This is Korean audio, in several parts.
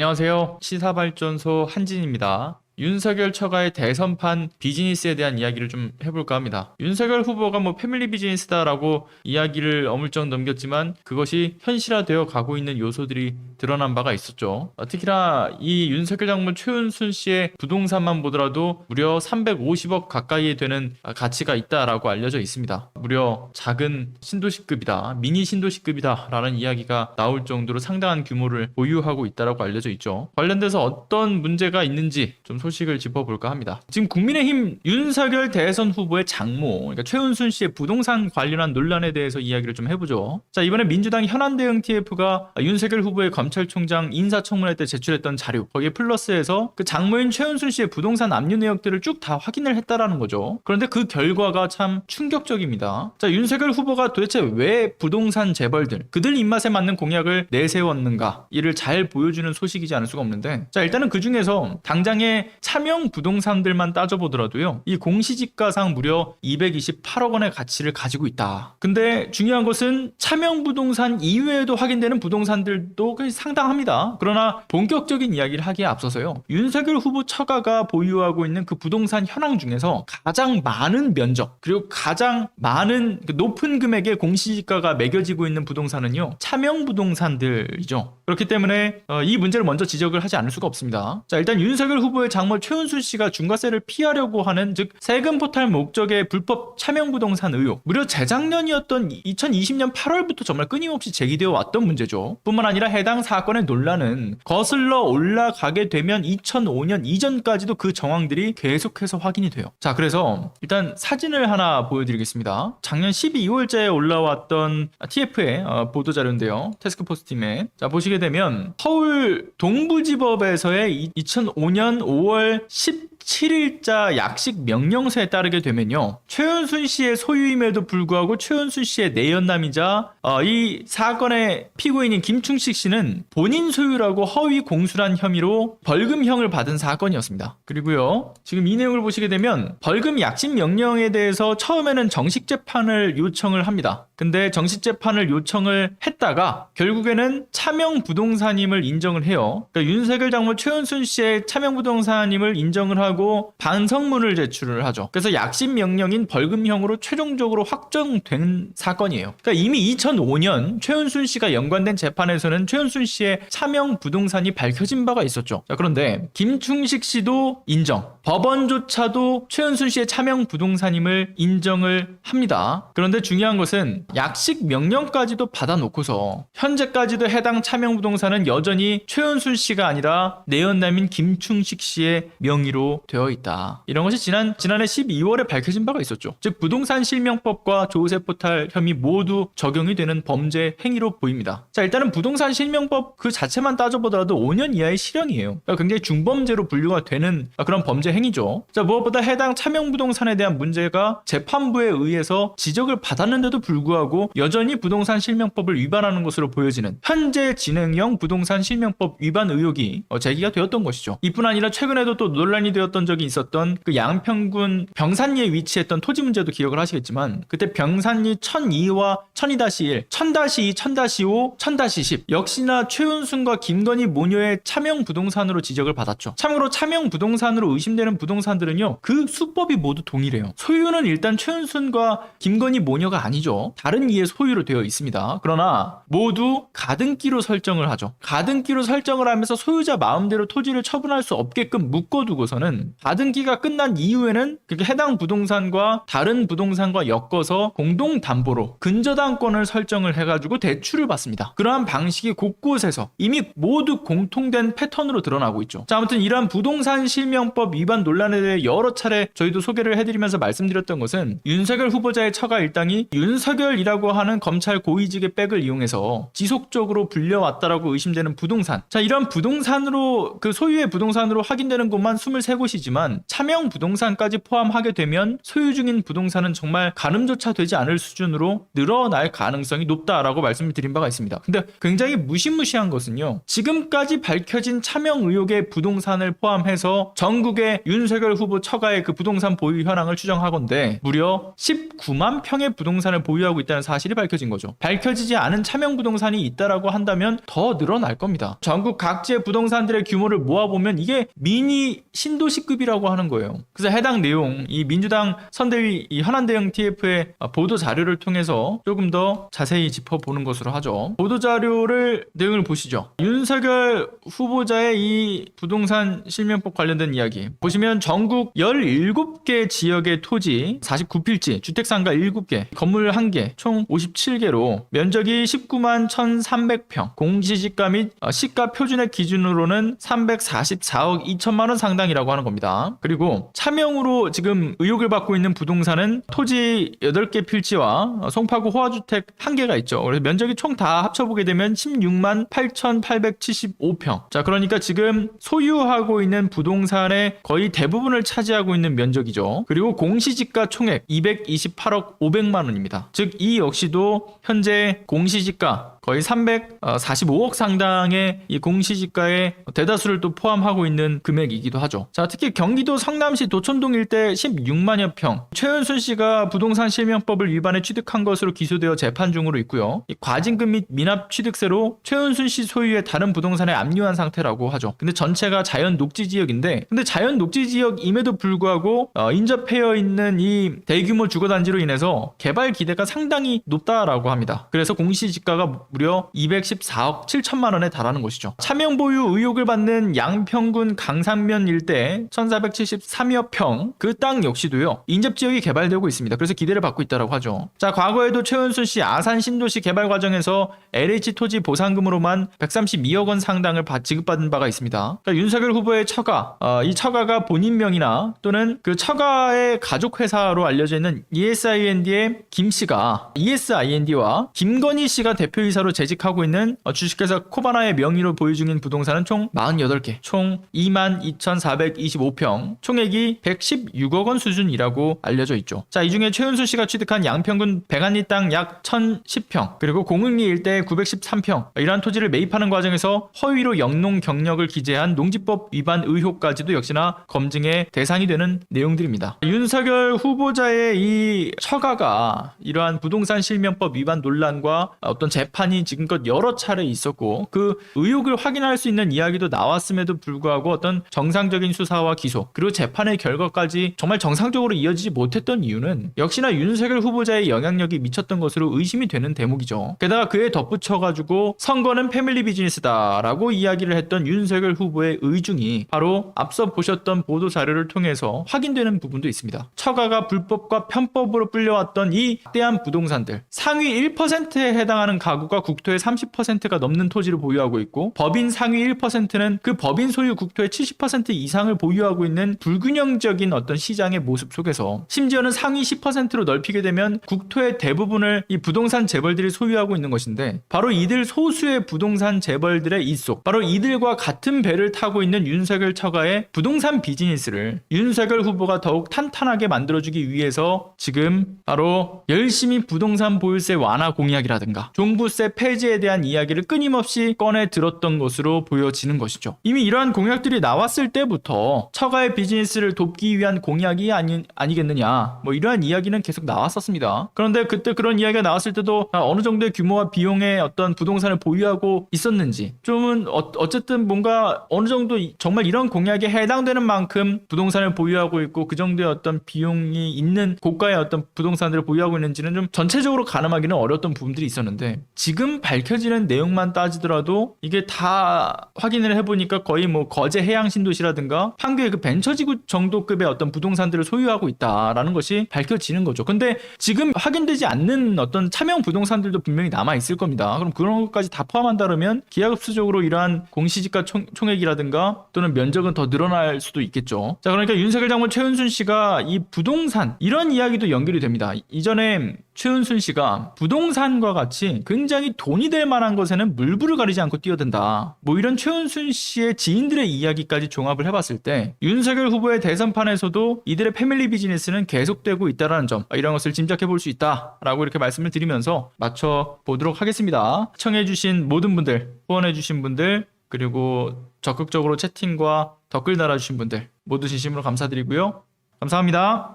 안녕하세요. 시사발전소 한진입니다. 윤석열 처가의 대선판 비즈니스에 대한 이야기를 좀 해볼까 합니다. 윤석열 후보가 패밀리 비즈니스다라고 이야기를 어물쩍 넘겼지만 그것이 현실화되어 가고 있는 요소들이 드러난 바가 있었죠. 특히나 이 윤석열 장모 최은순 씨의 부동산만 보더라도 무려 350억 가까이 되는 가치가 있다라고 알려져 있습니다. 무려 작은 신도시급이다, 미니 신도시급이다 라는 이야기가 나올 정도로 상당한 규모를 보유하고 있다라고 알려져 있죠. 관련돼서 어떤 문제가 있는지 좀 소식을 짚어볼까 합니다. 지금 국민의힘 윤석열 대선 후보의 장모, 그러니까 최은순 씨의 부동산 관련한 논란에 대해서 이야기를 좀 해보죠. 자, 이번에 민주당 현안대응 TF가 윤석열 후보의 검찰총장 인사청문회 때 제출했던 자료, 거기에 플러스해서 그 장모인 최은순 씨의 부동산 압류 내역들을 쭉 다 확인을 했다라는 거죠. 그런데 그 결과가 참 충격적입니다. 자, 윤석열 후보가 도대체 왜 부동산 재벌들, 그들 입맛에 맞는 공약을 내세웠는가, 이를 잘 보여주는 소식이지 않을 수가 없는데, 자, 일단은 그 중에서 당장의 차명 부동산들만 따져보더라도요, 이 공시지가상 무려 228억 원의 가치를 가지고 있다. 근데 중요한 것은 차명 부동산 이외에도 확인되는 부동산들도 상당합니다. 그러나 본격적인 이야기를 하기에 앞서서요, 윤석열 후보 처가가 보유하고 있는 그 부동산 현황 중에서 가장 많은 면적, 그리고 가장 많은 높은 금액의 공시지가가 매겨지고 있는 부동산은요, 차명 부동산들이죠. 그렇기 때문에 이 문제를 먼저 지적을 하지 않을 수가 없습니다. 자, 일단 윤석열 후보의 장모 최은순 씨가 중과세를 피하려고 하는, 즉 세금 포탈 목적의 불법 차명 부동산 의혹, 무려 재작년이었던 2020년 8월부터 정말 끊임없이 제기되어 왔던 문제죠. 뿐만 아니라 해당 사건의 논란은 거슬러 올라가게 되면 2005년 이전까지도 그 정황들이 계속해서 확인이 돼요. 자, 그래서 일단 사진을 하나 보여드리겠습니다. 작년 12월째에 올라왔던 TF의 보도자료인데요. 태스크포스팀에. 자, 보시게 되면 서울 동부지법에서의 2005년 5월 17일자 약식 명령서에 따르게 되면요, 최은순 씨의 소유임에도 불구하고 최은순 씨의 내연남이자 이 사건의 피고인인 김충식 씨는 본인 소유라고 허위 공수란 혐의로 벌금형을 받은 사건이었습니다. 그리고요, 지금 이 내용을 보시게 되면 벌금 약식 명령에 대해서 처음에는 정식 재판을 요청을 합니다. 근데 정식 재판을 요청을 했다가 결국에는 차명 부동산임을 인정을 해요. 그러니까 윤석열 장모 최은순 씨의 차명 부동산임을 인정을 하고 반성문을 제출을 하죠. 그래서 약식 명령인 벌금형으로 최종적으로 확정된 사건이에요. 그러니까 이미 2005년 최은순 씨가 연관된 재판에서는 최은순 씨의 차명 부동산이 밝혀진 바가 있었죠. 자, 그런데 김충식 씨도 인정, 법원조차도 최은순 씨의 차명 부동산임을 인정을 합니다. 그런데 중요한 것은 약식 명령까지도 받아놓고서 현재까지도 해당 차명 부동산은 여전히 최은순 씨가 아니라 내연남인 김충식 씨의 명의로 되어 있다. 이런 것이 지난해 12월에 밝혀진 바가 있었죠. 즉 부동산 실명법과 조세 포탈 혐의 모두 적용이 되는 범죄 행위로 보입니다. 자, 일단은 부동산 실명법 그 자체만 따져보더라도 5년 이하의 실형이에요. 그러니까 굉장히 중범죄로 분류가 되는 그런 범죄 행위죠. 자, 무엇보다 해당 차명 부동산에 대한 문제가 재판부에 의해서 지적을 받았는데도 불구하고 여전히 부동산 실명법을 위반하는 것으로 보여지는 현재 진행형 부동산 실명법 위반 의혹이 제기가 되었던 것이죠. 이뿐 아니라 최근에도 또 논란이 되었던 적이 있었던 그 양평군 병산리에 위치했던 토지 문제도 기억을 하시겠지만, 그때 병산리 1002와 1002-1, 1000-2, 1000-5, 1000-10 역시나 최은순과 김건희 모녀의 차명 부동산으로 지적을 받았죠. 참고로 차명 부동산으로 의심되는 부동산들은요, 그 수법이 모두 동일해요. 소유는 일단 최은순과 김건희 모녀가 아니죠. 다른 이의 소유로 되어 있습니다. 그러나 모두 가등기로 설정을 하죠. 가등기로 설정을 하면서 소유자 마음대로 토지를 처분할 수 없게끔 묶어두고서는 가등기가 끝난 이후에는 해당 부동산과 다른 부동산과 엮어서 공동담보로 근저당권을 설정을 해가지고 대출을 받습니다. 그러한 방식이 곳곳에서 이미 모두 공통된 패턴으로 드러나고 있죠. 자, 아무튼 이러한 부동산 실명법 위반 논란에 대해 여러 차례 저희도 소개를 해드리면서 말씀드렸던 것은 윤석열 후보자의 처가 일당이 윤석열이라고 하는 검찰 고위직의 백을 이용해서 지속적으로 불려왔다라고 의심되는 부동산. 자, 이런 부동산으로 그 소유의 부동산으로 확인되는 곳만 23곳이지만 차명 부동산까지 포함하게 되면 소유 중인 부동산은 정말 가늠조차 되지 않을 수준으로 늘어날 가능성이 높다라고 말씀을 드린 바가 있습니다. 근데 굉장히 무시무시한 것은요, 지금까지 밝혀진 차명 의혹의 부동산을 포함해서 전국의 윤석열 후보 처가의 그 부동산 보유 현황을 추정하건대 무려 19만 평의 부동산을 보유하고 있다는 사실이 밝혀진 거죠. 밝혀지지 않은 차명 부동산이 있다라고 한다면 더 늘어날 겁니다. 전국 각지의 부동산들의 규모를 모아보면 이게 미니 신도시급이라고 하는 거예요. 그래서 해당 내용, 이 민주당 선대위 이 현안대응 TF의 보도 자료를 통해서 조금 더 자세히 짚어보는 것으로 하죠. 보도 자료를 내용을 보시죠. 윤석열 후보자의 이 부동산 실명법 관련된 이야기 보시면 전국 17개 지역의 토지 49필지 주택상가 7개 건물 1개 총 57개로 면적이 19만 1,300평 공시지가 및 시가 표준액 기준으로는 344억 2천만 원 상당이라고 하는 겁니다. 그리고 차명으로 지금 의혹을 받고 있는 부동산은 토지 8개 필지와 송파구 호화주택 1개가 있죠. 그래서 면적이 총 다 합쳐보게 되면 16만 8,875평. 자, 그러니까 지금 소유하고 있는 부동산의 거의 대부분을 차지하고 있는 면적이죠. 그리고 공시지가 총액 228억 500만 원입니다. 즉 이 역시도 현재 공시지가 거의 345억 상당의 이 공시지가의 대다수를 또 포함하고 있는 금액이기도 하죠. 자, 특히 경기도 성남시 도촌동 일대 16만여 평 최은순 씨가 부동산 실명법을 위반해 취득한 것으로 기소되어 재판 중으로 있고요. 이 과징금 및 미납 취득세로 최은순 씨 소유의 다른 부동산에 압류한 상태라고 하죠. 근데 전체가 자연 녹지 지역인데 근데 자연 녹지 지역임에도 불구하고 인접해 있는 이 대규모 주거단지로 인해서 개발 기대가 상당히 높다라고 합니다. 그래서 공시지가가 무려 214억 7천만 원에 달하는 것이죠. 차명 보유 의혹을 받는 양평군 강산면 일대 1473여 평 그 땅 역시도요. 인접 지역이 개발되고 있습니다. 그래서 기대를 받고 있다고 하죠. 자, 과거에도 최은순 씨 아산 신도시 개발 과정에서 LH 토지 보상금으로만 132억 원 상당을 지급받은 바가 있습니다. 그러니까 윤석열 후보의 처가, 이 처가가 본인 명이나 또는 그 처가의 가족 회사로 알려져 있는 ESIND의 김 씨가 ESIND와 김건희 씨가 대표이사로 재직하고 있는 주식회사 코바나의 명의로 보유 중인 부동산은 총 48개, 총 22,425평, 총액이 116억 원 수준이라고 알려져 있죠. 자, 이 중에 최은순 씨가 취득한 양평군 백안리 땅 약 1,010평, 그리고 공흥리 일대 913평, 이러한 토지를 매입하는 과정에서 허위로 영농 경력을 기재한 농지법 위반 의혹까지도 역시나 검증의 대상이 되는 내용들입니다. 윤석열 후보자의 이 처가가 이러한 부동산 실명법 위반 논란과 어떤 재판이 지금껏 여러 차례 있었고 그 의혹을 확인할 수 있는 이야기도 나왔음에도 불구하고 어떤 정상적인 수사와 기소 그리고 재판의 결과까지 정말 정상적으로 이어지지 못했던 이유는 역시나 윤석열 후보자의 영향력이 미쳤던 것으로 의심이 되는 대목이죠. 게다가 그에 덧붙여가지고 선거는 패밀리 비즈니스다라고 이야기를 했던 윤석열 후보의 의중이 바로 앞서 보셨던 보도 자료를 통해서 확인되는 부분도 있습니다. 처가가 불법과 편법으로 불려왔던 이 막대한 부동산들 상위 1%에 해당하는 가구가 국토의 30%가 넘는 토지를 보유하고 있고 법인 상위 1%는 그 법인 소유 국토의 70% 이상을 보유하고 있는 불균형적인 어떤 시장의 모습 속에서 심지어는 상위 10%로 넓히게 되면 국토의 대부분을 이 부동산 재벌들이 소유하고 있는 것인데 바로 이들 소수의 부동산 재벌들의 입속 바로 이들과 같은 배를 타고 있는 윤석열 처가의 부동산 비즈니스를 윤석열 후보가 더욱 탄탄하게 만들어주기 위해서 지금 바로 열심히 부동산 보유세 완화 공약이라든가 종부세 폐지에 대한 이야기를 끊임없이 꺼내 들었던 것으로 보여지는 것이죠. 이미 이러한 공약들이 나왔을 때부터 처가의 비즈니스를 돕기 위한 공약이 아니겠느냐 뭐 이러한 이야기는 계속 나왔었습니다. 그런데 그때 그런 이야기가 나왔을 때도 어느 정도의 규모와 비용의 어떤 부동산을 보유하고 있었는지 좀은 어쨌든 뭔가 어느 정도 정말 이런 공약에 해당되는 만큼 부동산을 보유하고 있고 그 정도의 어떤 비용이 있는 고가의 어떤 부동산들을 보유하고 있는지는 좀 전체적으로 가늠하기는 어려웠던 부분들이 있었는데 지금 밝혀지는 내용만 따지더라도 이게 다 확인을 해보니까 거의 뭐 거제 해양신도시라든가 판교의 그 벤처지구 정도급의 어떤 부동산들을 소유하고 있다라는 것이 밝혀지는 거죠. 근데 지금 확인되지 않는 어떤 차명 부동산들도 분명히 남아있을 겁니다. 그럼 그런 것까지 다 포함한다면 기하급수적으로 이러한 공시지가 총액이라든가 또는 면적은 더 늘어날 수도 있겠죠. 자, 그러니까 윤석열 장관 최은순 씨가 이 부동산 이런 이야기도 연결이 됩니다. 이전에 최은순 씨가 부동산과 같이 굉장히 돈이 될 만한 것에는 물불을 가리지 않고 뛰어든다. 뭐 이런 최은순 씨의 지인들의 이야기까지 종합을 해봤을 때 윤석열 후보의 대선판에서도 이들의 패밀리 비즈니스는 계속되고 있다는 점 이런 것을 짐작해 볼 수 있다라고 이렇게 말씀을 드리면서 맞춰보도록 하겠습니다. 시청해주신 모든 분들, 후원해주신 분들 그리고 적극적으로 채팅과 댓글 달아주신 분들 모두 진심으로 감사드리고요. 감사합니다.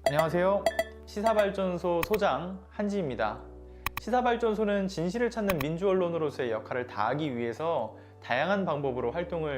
안녕하세요. 시사발전소 소장 한지입니다. 시사발전소는 진실을 찾는 민주언론으로서의 역할을 다하기 위해서 다양한 방법으로 활동을